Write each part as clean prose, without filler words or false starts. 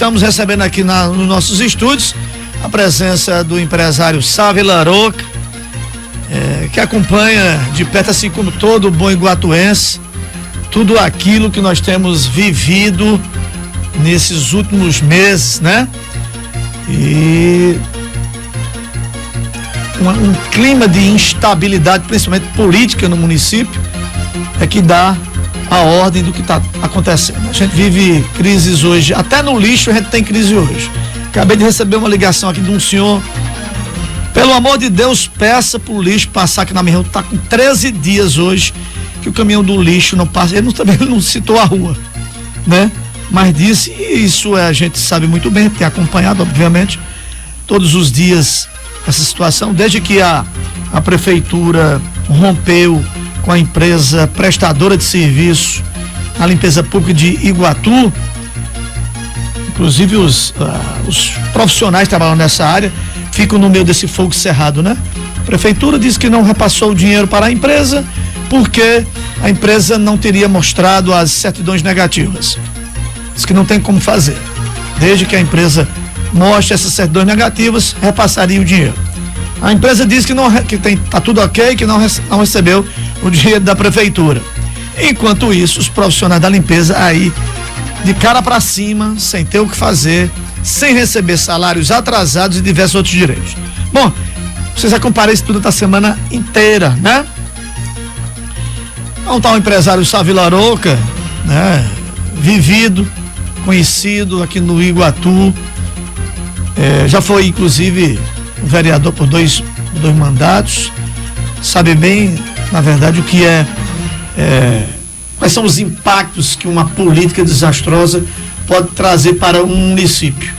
estamos recebendo aqui nos nossos estúdios a presença do empresário Sávio Laroca, que acompanha de perto, assim como todo bom iguatuense, tudo aquilo que nós temos vivido nesses últimos meses, né? E um clima de instabilidade, principalmente política no município, é que dá a ordem do que está acontecendo. A gente vive crises hoje, até no lixo a gente tem crise hoje. Acabei de receber uma ligação aqui de um senhor, pelo amor de Deus, peça pro lixo passar aqui na minha rua. Está com 13 dias hoje que o caminhão do lixo não passa. Ele não citou a rua, né? Mas disse, e isso a gente sabe muito bem, tem acompanhado, obviamente, todos os dias essa situação, desde que a prefeitura rompeu com a empresa prestadora de serviço, a limpeza pública de Iguatu. Inclusive os profissionais que trabalham nessa área ficam no meio desse fogo cerrado, né? A prefeitura disse que não repassou o dinheiro para a empresa porque a empresa não teria mostrado as certidões negativas. Diz que não tem como fazer. Desde que a empresa mostre essas certidões negativas, repassaria o dinheiro. A empresa diz que tá tudo ok, que não recebeu o dinheiro da prefeitura. Enquanto isso, os profissionais da limpeza aí de cara para cima, sem ter o que fazer, sem receber salários atrasados e diversos outros direitos. Bom, vocês acompanharam isso tudo da semana inteira, né? Então tá o empresário Sávio Laroca, né? Vivido, conhecido aqui no Iguatu, já foi inclusive vereador por dois mandatos, sabe bem, na verdade, o que quais são os impactos que uma política desastrosa pode trazer para um município.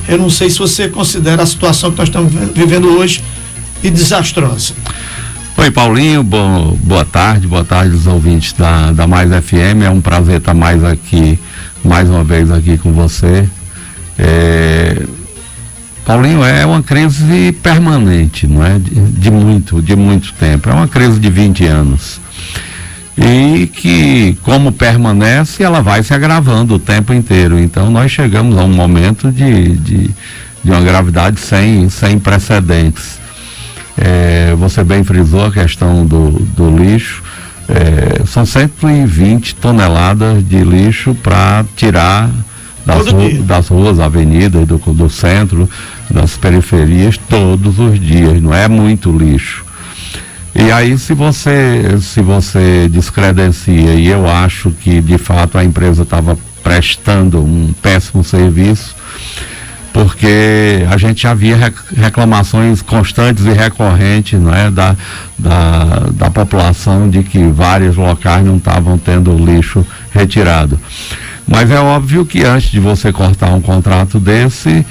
Eu não sei se você considera a situação que nós estamos vivendo hoje de desastrosa. Oi, Paulinho, boa tarde aos ouvintes da Mais FM, é um prazer estar mais uma vez aqui com você. Paulinho, é uma crise permanente, não é? De muito tempo, é uma crise de 20 anos. E que, como permanece, ela vai se agravando o tempo inteiro. Então nós chegamos a um momento de uma gravidade sem precedentes. Você bem frisou a questão do lixo. São 120 toneladas de lixo para tirar das ruas, avenidas, do centro, das periferias, todos os dias. Não é muito lixo. E aí, se você descredencia, e eu acho que de fato a empresa estava prestando um péssimo serviço, porque a gente já via reclamações constantes e recorrentes, não é, da população, de que vários locais não estavam tendo lixo retirado. Mas é óbvio que antes de você cortar um contrato desse,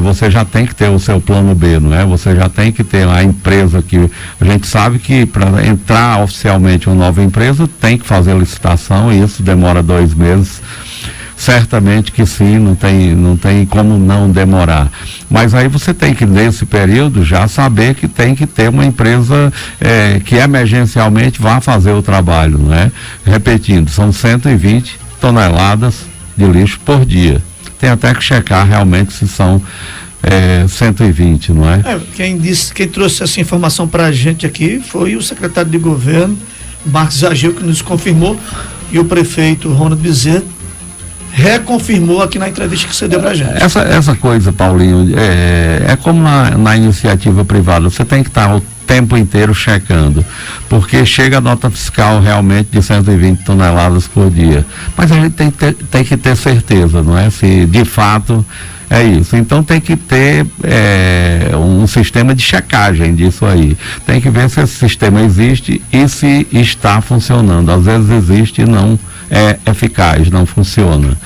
você já tem que ter o seu plano B, não é? Você já tem que ter a empresa que... A gente sabe que para entrar oficialmente uma nova empresa tem que fazer licitação, e isso demora 2 meses. Certamente que sim, não tem como não demorar. Mas aí você tem que, nesse período, já saber que tem que ter uma empresa que emergencialmente vá fazer o trabalho, não é? Repetindo, são 120 toneladas de lixo por dia. Tem até que checar realmente se são 120, não é? Quem trouxe essa informação para a gente aqui foi o secretário de governo, Marcos Ageu, que nos confirmou, e o prefeito Ronald Bezerra reconfirmou aqui na entrevista que você deu pra gente. Essa coisa, Paulinho, é como na iniciativa privada, você tem que estar o tempo inteiro checando, porque chega a nota fiscal realmente de 120 toneladas por dia, mas a gente tem que ter certeza, não é? Se de fato é isso. Então tem que ter um sistema de checagem disso aí. Tem que ver se esse sistema existe e se está funcionando. Às vezes existe e não é eficaz, não funciona.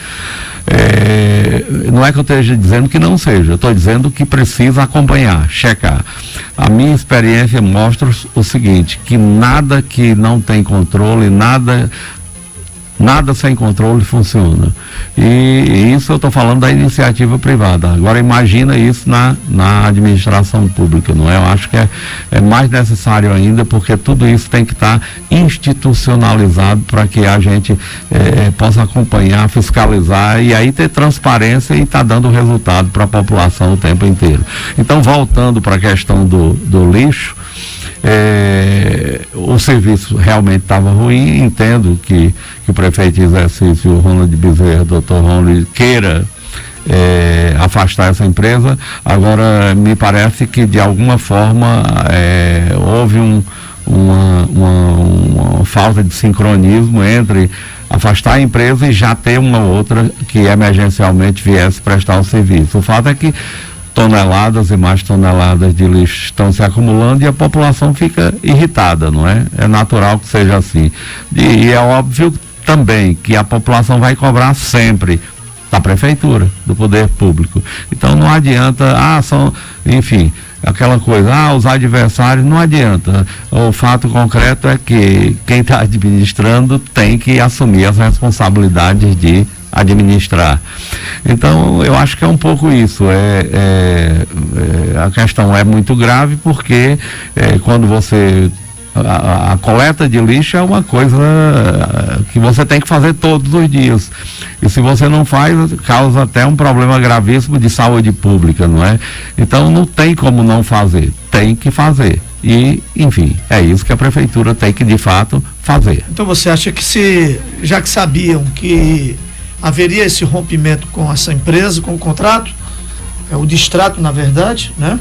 Não é que eu esteja dizendo que não seja, eu estou dizendo que precisa acompanhar, checar. A minha experiência mostra o seguinte, que nada que não tem controle, nada Nada sem controle funciona. E isso eu estou falando da iniciativa privada. Agora imagina isso na administração pública, não é? Eu acho que é mais necessário ainda, porque tudo isso tem que estar institucionalizado para que a gente possa acompanhar, fiscalizar e aí ter transparência e estar dando resultado para a população o tempo inteiro. Então, voltando para a questão do lixo, o serviço realmente estava ruim. Entendo que o prefeito de exercício, o Ronald Bezerra, doutor Ronald, queira afastar essa empresa. Agora, me parece que de alguma forma houve uma falta de sincronismo entre afastar a empresa e já ter uma outra que emergencialmente viesse prestar o serviço. O fato é que toneladas e mais toneladas de lixo estão se acumulando e a população fica irritada, não é? É natural que seja assim. E é óbvio também que a população vai cobrar sempre da prefeitura, do poder público. Então não adianta, enfim, aquela coisa, os adversários, não adianta. O fato concreto é que quem está administrando tem que assumir as responsabilidades de administrar. Então, eu acho que é um pouco isso. A questão é muito grave porque quando você... A coleta de lixo é uma coisa que você tem que fazer todos os dias. E se você não faz, causa até um problema gravíssimo de saúde pública, não é? Então, não tem como não fazer. Tem que fazer. E, enfim, é isso que a prefeitura tem que, de fato, fazer. Então, você acha que já que sabiam que haveria esse rompimento com essa empresa, com o contrato, o distrato, na verdade, né?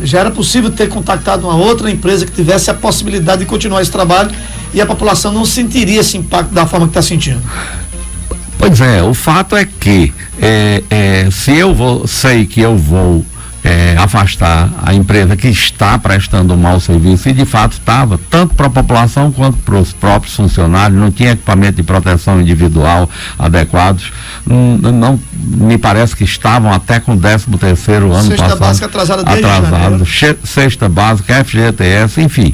Já era possível ter contactado uma outra empresa que tivesse a possibilidade de continuar esse trabalho e a população não sentiria esse impacto da forma que está sentindo. Pois é, o fato é que se eu sei que eu vou afastar a empresa que está prestando um mau serviço, e de fato estava, tanto para a população quanto para os próprios funcionários, não tinha equipamento de proteção individual adequados, não me parece que estavam até com o 13º ano Cesta passado. Básica atrasada desde janeiro. Cesta básica, FGTS, enfim,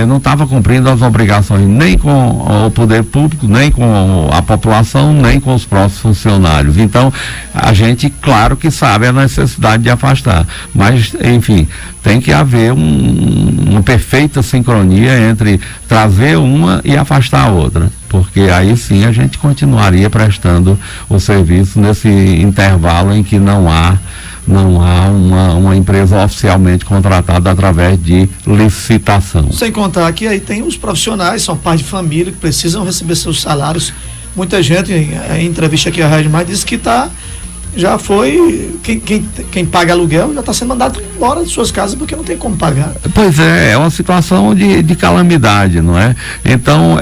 não estava cumprindo as obrigações nem com o poder público, nem com a população, nem com os próprios funcionários. Então, a gente, claro que sabe a necessidade de afastar, mas, enfim, tem que haver uma perfeita sincronia entre trazer uma e afastar a outra, porque aí sim a gente continuaria prestando o serviço nesse intervalo em que não há uma empresa oficialmente contratada através de licitação. Sem contar que aí tem os profissionais, são pais de família que precisam receber seus salários. Muita gente, em entrevista aqui à Rádio Mais, disse que já foi, quem paga aluguel já está sendo mandado embora de suas casas porque não tem como pagar. Pois é uma situação de calamidade, não é? Então,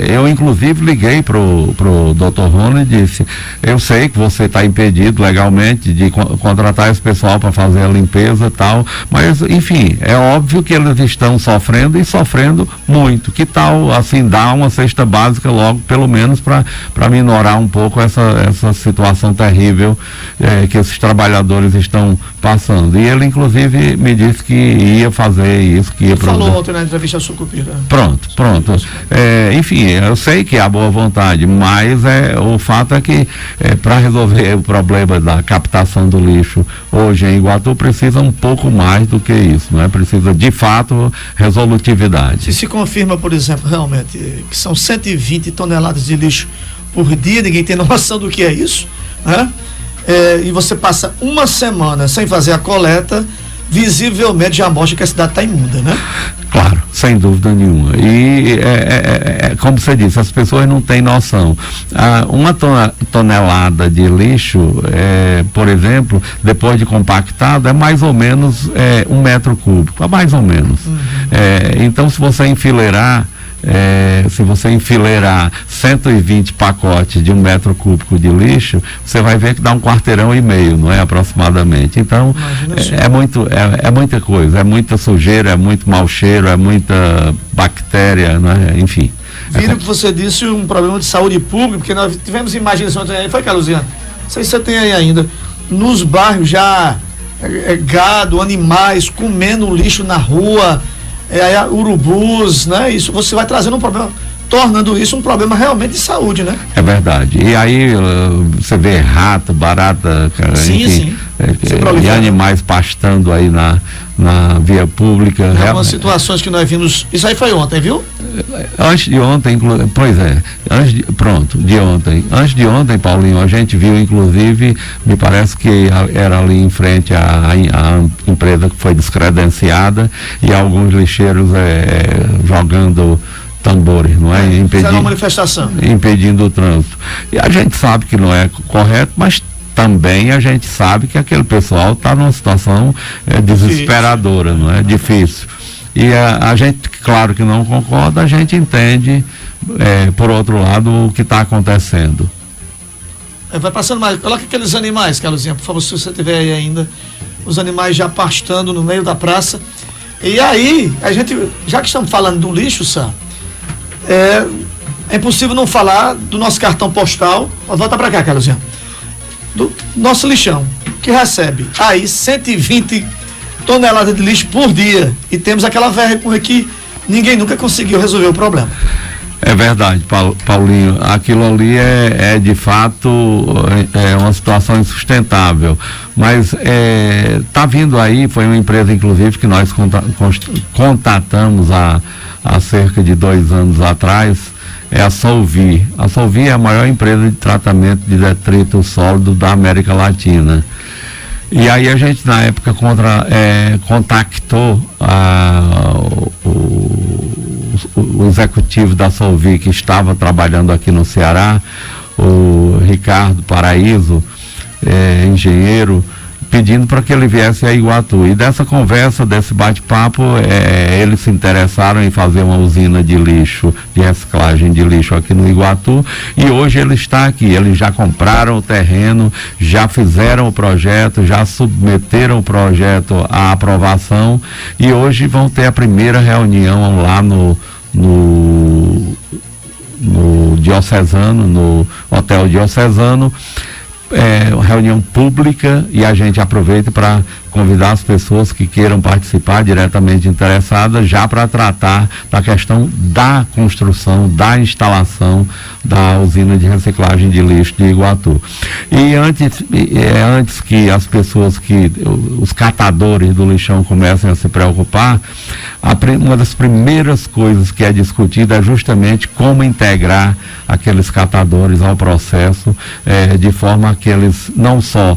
eu inclusive liguei pro Dr. Rony e disse, eu sei que você está impedido legalmente de contratar esse pessoal para fazer a limpeza e tal, mas, enfim, é óbvio que eles estão sofrendo e sofrendo muito. Que tal, assim, dar uma cesta básica logo, pelo menos para minorar um pouco essa situação terrível que esses trabalhadores estão passando. E ele, inclusive, me disse que ia fazer isso, que ia falou ontem na entrevista Sucupira. Pronto. Enfim, eu sei que há boa vontade, mas o fato é que para resolver o problema da captação do lixo hoje em Iguatu precisa um pouco mais do que isso, não é? Precisa, de fato, resolutividade. Se confirma, por exemplo, realmente, que são 120 toneladas de lixo por dia, ninguém tem noção do que é isso, né? E você passa uma semana sem fazer a coleta, visivelmente já mostra que a cidade está imunda, né? Claro, sem dúvida nenhuma. E como você disse, as pessoas não têm noção. Uma tonelada de lixo, por exemplo, depois de compactado, é mais ou menos 1 metro cúbico, é mais ou menos. Então, se você enfileirar 120 pacotes de 1 metro cúbico de lixo, você vai ver que dá 1,5 quarteirão, não é, aproximadamente. Então, é muita coisa, é muita sujeira, é muito mau cheiro, é muita bactéria, não é? Enfim. Vira o que você disse, um problema de saúde pública, porque nós tivemos imagens ontem aí, foi, Carluziano? Não sei se você tem aí ainda, nos bairros já gado, animais comendo lixo na rua, urubus, né? Isso você vai trazendo um problema tornando isso um problema realmente de saúde, né? É verdade. E aí você vê rato, barata, Sim, enfim, sim. E animais pastando aí na via pública. Algumas situações que nós vimos. Isso aí foi ontem, viu? Antes de ontem, pois é, de ontem. Antes de ontem, Paulinho, a gente viu, inclusive, me parece que era ali em frente à empresa que foi descredenciada e alguns lixeiros jogando tambores, não é? Uma manifestação. Impedindo o trânsito. E a gente sabe que não é correto, mas também a gente sabe que aquele pessoal está numa situação desesperadora, não é? Difícil. E a gente, claro que não concorda, a gente entende, por outro lado, o que está acontecendo. Vai passando mais. Coloca aqueles animais, Carlosinha, por favor, se você tiver aí ainda. Os animais já pastando no meio da praça. E aí, a gente, já que estamos falando do lixo, Sam, é impossível não falar do nosso cartão postal. Volta para cá, Carlosinha. Do nosso lixão, que recebe aí 120 toneladas de lixo por dia. E temos aquela vergonha que ninguém nunca conseguiu resolver o problema. É verdade, Paulinho. Aquilo ali de fato uma situação insustentável. Mas tá vindo aí, foi uma empresa, inclusive, que nós contatamos há cerca de 2 anos atrás, é a Solvi. A Solvi é a maior empresa de tratamento de detrito sólido da América Latina. E aí a gente, na época, contactou o executivo da Solvi, que estava trabalhando aqui no Ceará, o Ricardo Paraíso, engenheiro, pedindo para que ele viesse a Iguatu. E dessa conversa, desse bate-papo, eles se interessaram em fazer uma usina de lixo, de reciclagem de lixo aqui no Iguatu, e hoje ele está aqui. Eles já compraram o terreno, já fizeram o projeto, já submeteram o projeto à aprovação, e hoje vão ter a primeira reunião lá no Diocesano, no Hotel Diocesano, reunião pública, e a gente aproveita para convidar as pessoas que queiram participar, diretamente interessadas, já para tratar da questão da construção, da instalação da usina de reciclagem de lixo de Iguatu. E antes que as pessoas, os catadores do lixão comecem a se preocupar, uma das primeiras coisas que é discutida é justamente como integrar aqueles catadores ao processo, de forma que eles não só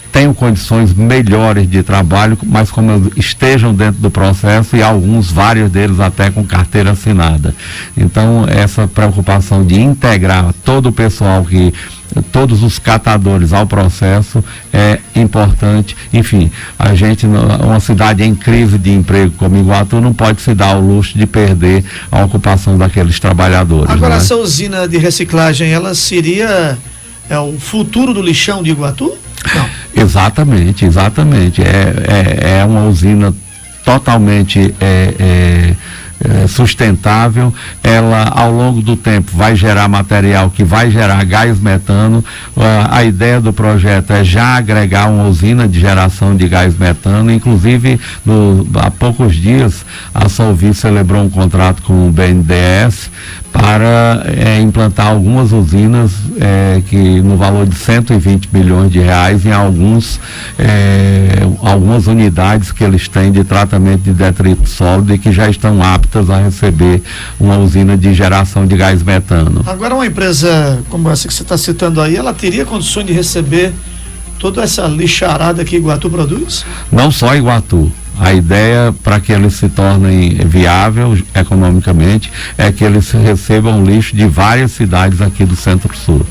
tenham condições melhores de trabalho, mas como estejam dentro do processo, e vários deles até com carteira assinada. Então, essa preocupação de integrar todo o pessoal, todos os catadores ao processo, é importante. Enfim, a gente, uma cidade em crise de emprego como Iguatu, não pode se dar ao luxo de perder a ocupação daqueles trabalhadores. Agora, essa usina de reciclagem, ela seria o futuro do lixão de Iguatu? Não. Exatamente. É uma usina totalmente sustentável. Ela, ao longo do tempo, vai gerar material que vai gerar gás metano. A ideia do projeto é já agregar uma usina de geração de gás metano. Inclusive, há poucos dias, a Solvi celebrou um contrato com o BNDES para implantar algumas usinas que no valor de 120 milhões de reais em algumas unidades que eles têm de tratamento de detrito sólido e que já estão aptas a receber uma usina de geração de gás metano. Agora, uma empresa como essa que você está citando aí, ela teria condições de receber toda essa lixarada que Iguatu produz? Não só Iguatu. A ideia, para que eles se tornem viáveis economicamente, é que eles recebam lixo de várias cidades aqui do Centro-Sul.